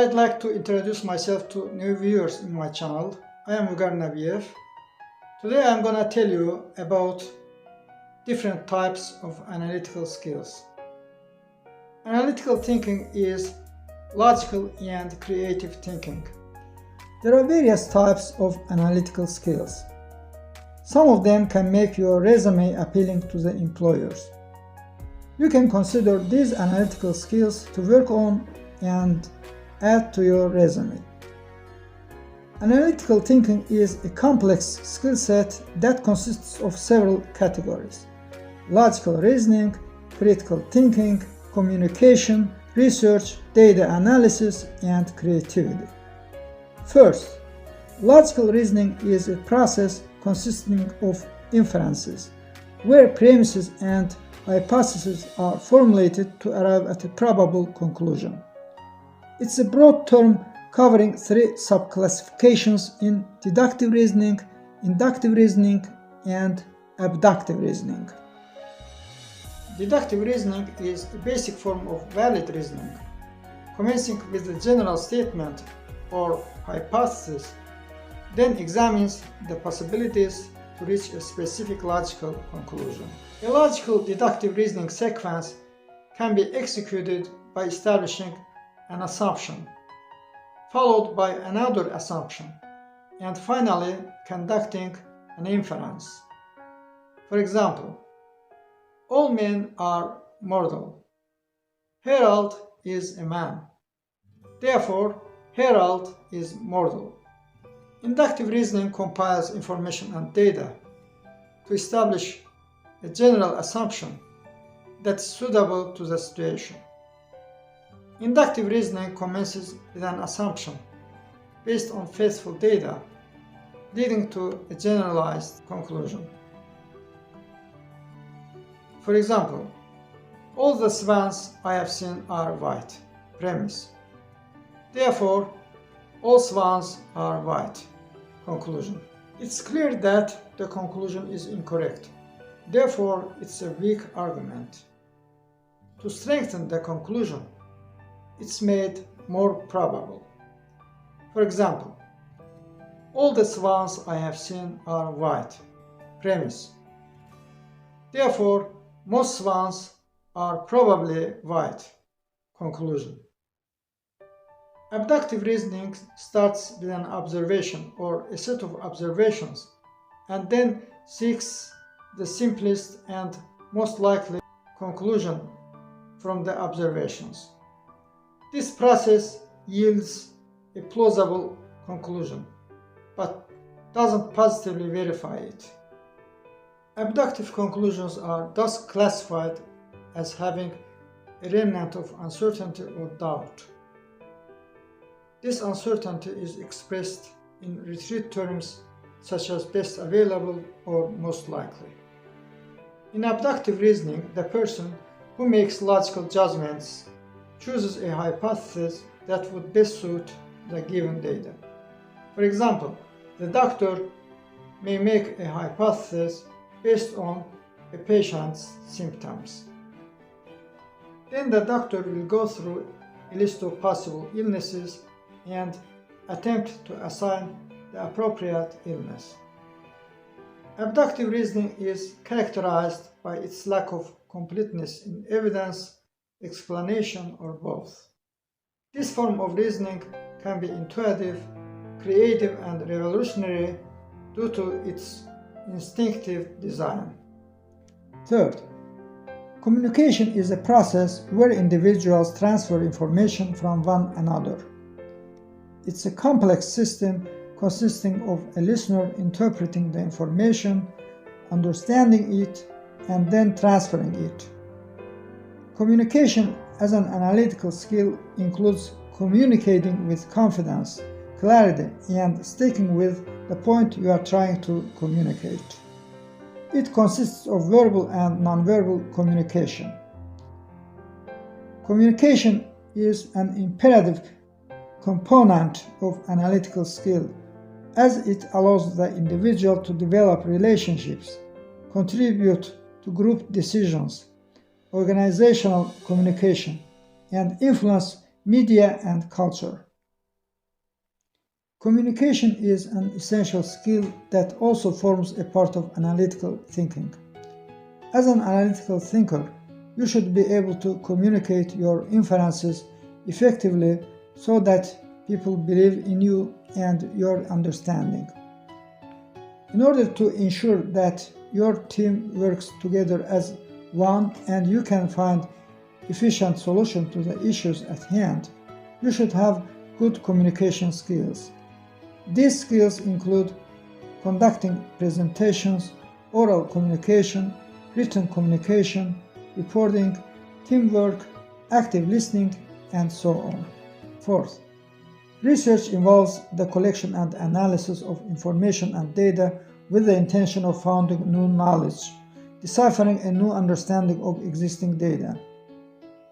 I'd like to introduce myself to new viewers in my channel. I am Ugar Nabiev. Today I'm gonna tell you about different types of analytical skills. Analytical thinking is logical and creative thinking. There are various types of analytical skills. Some of them can make your resume appealing to the employers. You can consider these analytical skills to work on and add to your resume. Analytical thinking is a complex skill set that consists of several categories: logical reasoning, critical thinking, communication, research, data analysis, and creativity. First, logical reasoning is a process consisting of inferences, where premises and hypotheses are formulated to arrive at a probable conclusion. It's a broad term covering three subclassifications in deductive reasoning, inductive reasoning, and abductive reasoning. Deductive reasoning is a basic form of valid reasoning, commencing with a general statement or hypothesis, then examines the possibilities to reach a specific logical conclusion. A logical deductive reasoning sequence can be executed by establishing an assumption, followed by another assumption, and finally conducting an inference. For example, all men are mortal. Harold is a man. Therefore, Harold is mortal. Inductive reasoning compiles information and data to establish a general assumption that's suitable to the situation. Inductive reasoning commences with an assumption based on faithful data, leading to a generalized conclusion. For example, all the swans I have seen are white. Premise. Therefore, all swans are white. Conclusion. It's clear that the conclusion is incorrect. Therefore, it's a weak argument. To strengthen the conclusion, it's made more probable. For example, all the swans I have seen are white. Premise. Therefore, most swans are probably white. Conclusion. Abductive reasoning starts with an observation or a set of observations and then seeks the simplest and most likely conclusion from the observations. This process yields a plausible conclusion, but doesn't positively verify it. Abductive conclusions are thus classified as having a remnant of uncertainty or doubt. This uncertainty is expressed in retreat terms such as best available or most likely. In abductive reasoning, the person who makes logical judgments chooses a hypothesis that would best suit the given data. For example, the doctor may make a hypothesis based on a patient's symptoms. Then the doctor will go through a list of possible illnesses and attempt to assign the appropriate illness. Abductive reasoning is characterized by its lack of completeness in evidence, explanation, or both. This form of reasoning can be intuitive, creative, and revolutionary due to its instinctive design. Third, communication is a process where individuals transfer information from one another. It's a complex system consisting of a listener interpreting the information, understanding it, and then transferring it. Communication as an analytical skill includes communicating with confidence, clarity, and sticking with the point you are trying to communicate. It consists of verbal and nonverbal communication. Communication is an imperative component of analytical skill, as it allows the individual to develop relationships, contribute to group decisions, organizational communication, and influence media and culture. Communication is an essential skill that also forms a part of analytical thinking. As an analytical thinker, you should be able to communicate your inferences effectively so that people believe in you and your understanding. In order to ensure that your team works together as one and you can find efficient solutions to the issues at hand, you should have good communication skills. These skills include conducting presentations, oral communication, written communication, reporting, teamwork, active listening, and so on. Fourth, research involves the collection and analysis of information and data with the intention of finding new knowledge, deciphering a new understanding of existing data.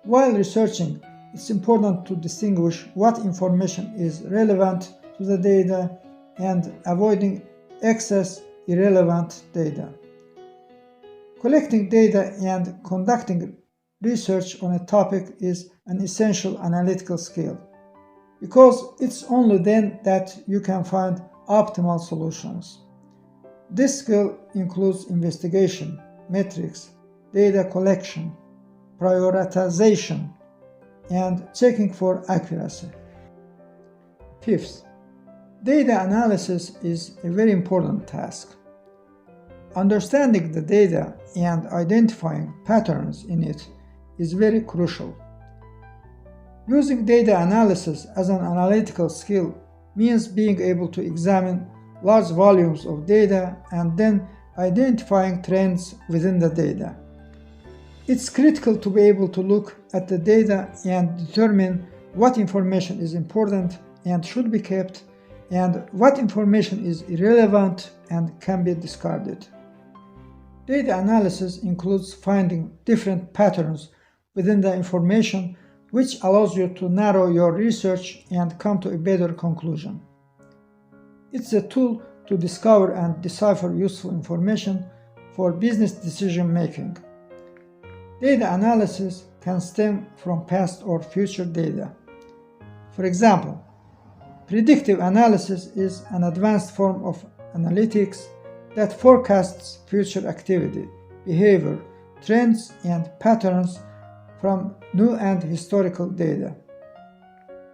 While researching, it's important to distinguish what information is relevant to the data and avoiding excess irrelevant data. Collecting data and conducting research on a topic is an essential analytical skill, because it's only then that you can find optimal solutions. This skill includes investigation, metrics, data collection, prioritization, and checking for accuracy. Fifth, data analysis is a very important task. Understanding the data and identifying patterns in it is very crucial. Using data analysis as an analytical skill means being able to examine large volumes of data and then identifying trends within the data. It's critical to be able to look at the data and determine what information is important and should be kept, and what information is irrelevant and can be discarded. Data analysis includes finding different patterns within the information, which allows you to narrow your research and come to a better conclusion. It's a tool to discover and decipher useful information for business decision making. Data analysis can stem from past or future data. For example, predictive analysis is an advanced form of analytics that forecasts future activity, behavior, trends, and patterns from new and historical data.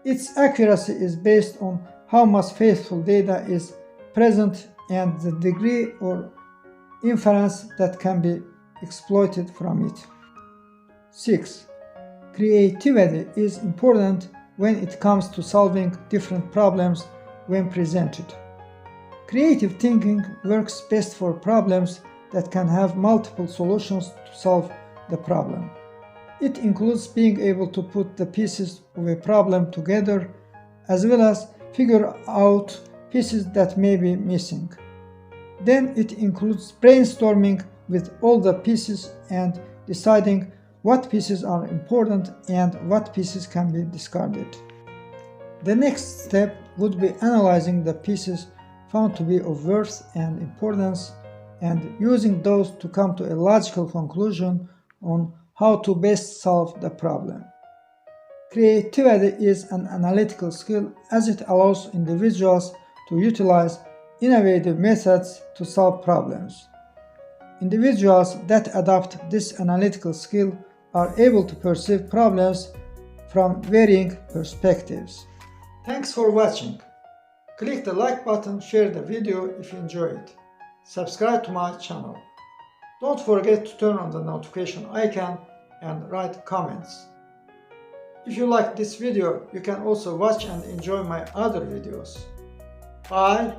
Its accuracy is based on how much faithful data is present and the degree or inference that can be exploited from it. 6. Creativity is important when it comes to solving different problems when presented. Creative thinking works best for problems that can have multiple solutions to solve the problem. It includes being able to put the pieces of a problem together, as well as figure out pieces that may be missing. Then it includes brainstorming with all the pieces and deciding what pieces are important and what pieces can be discarded. The next step would be analyzing the pieces found to be of worth and importance and using those to come to a logical conclusion on how to best solve the problem. Creativity is an analytical skill as it allows individuals to utilize innovative methods to solve problems. Individuals that adopt this analytical skill are able to perceive problems from varying perspectives. Thanks for watching. Click the like button, share the video if you enjoy it. Subscribe to my channel. Don't forget to turn on the notification icon and write comments. If you like this video, you can also watch and enjoy my other videos. Bye!